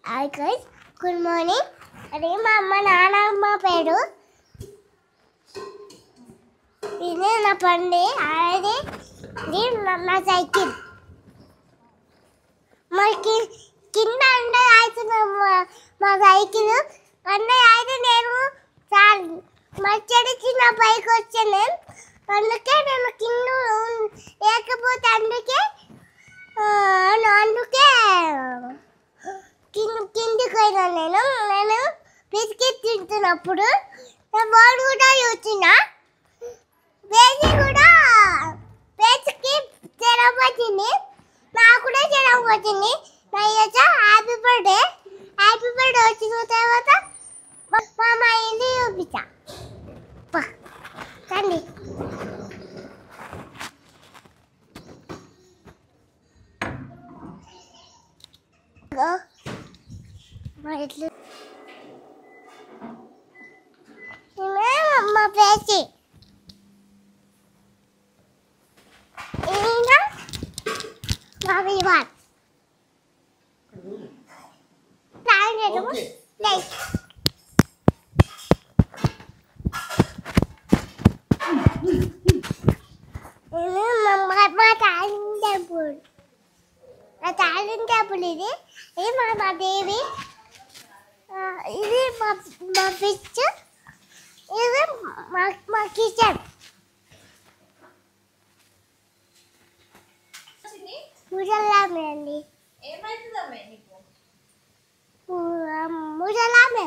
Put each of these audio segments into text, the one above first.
Hi guys, good morning. Ini mama naanamma peru. Ini na pandi. Ini na cycle. Maki kinda anda aitu ma cycle. Anda aitu nenu sal. Machadi china bike vachane. Anduke nenu kindu ekapothe anduke anduke కిందికి పోయినా నేను biscuit తింటున్నప్పుడు నా ball కూడా చూసినా బేసికి జ్వరం వచ్చింది నాకు కూడా జ్వరం వచ్చింది నా హ్యాపీ బర్త్డే వచ్చిన తర్వాత మా ఇల్లు చూపించా రండి మా పేసి మా వివాన్ మా టాలెంట్ టేబుల్ ఇది మా దేవి ఇది మా ఫిష్ ఇది మా కిచెన్ ముజలామే అండి ఏమైతుందమ్మే నీకు ముజలామే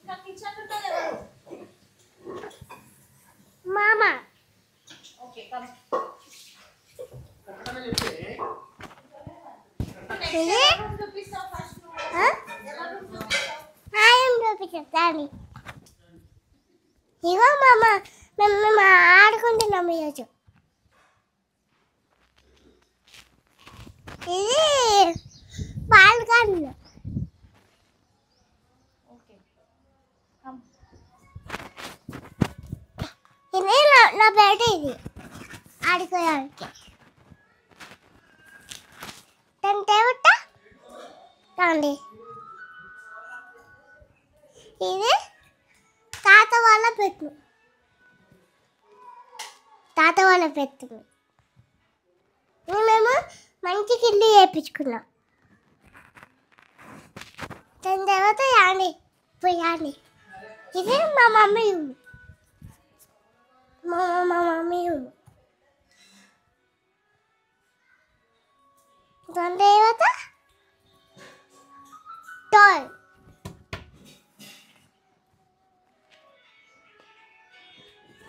నా కిచెన్ లో ఎవరు మామా ఓకే కమ్ ఇది చూపిస్తావు ఫస్ట్ చూపించాలి ఇగో మామ మేము ఆడుకుంటున్నాము ఈరోజు ఇది బాల్కనీ ఇది నా బెడ్ ఇది ఆడుకోవడానికి టేబుల్ రండి ఇది తాత వాళ్ళ పెట్టు మేము మంచి కిల్లు చేయించుకున్నాం దాని తర్వాత పోయాలి ఇది మా మమ్మీ దాని తర్వాత టాయ్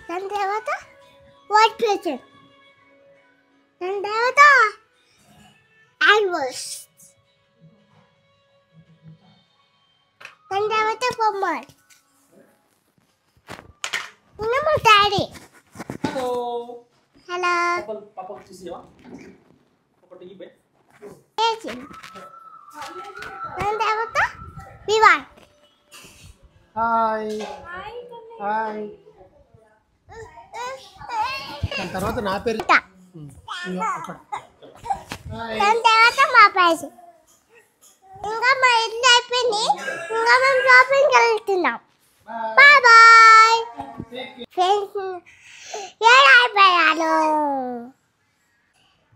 దాని తర్వాత వాట్ ప్లేసెస్ దాని తర్వాత యానిమల్స్ దాని తర్వాత బొమ్మలు ఇంకా మా డాడీ హలో దాని తర్వాత వివాన్ హాయ్ హాయ్ దాని తర్వాత నా పేరు దాని తర్వాత మా ప్రైజ్ ఇంకా మా ఇల్లు అయిపోయింది ఇంకా మేము షాపింగ్కి వెళ్తున్నాం బాయ్ బాయ్ ఫ్రెండ్స్ అయిపోయాను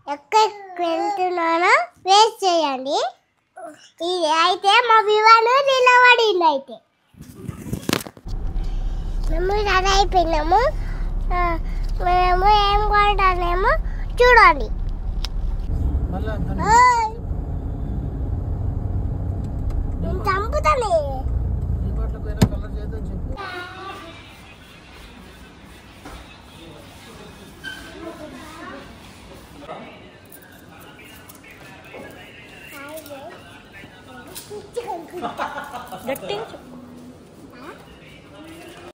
ఎక్కడికి వెళ్తున్నానో వేస్ట్ చేయండి ఇది అయితే మా వివాను నిలబడింది అయితే మేము రెడీ అయిపోయినాము మేము ఏం కొంటానేమో చూడండి నేను చంపుతాను గట్టిగా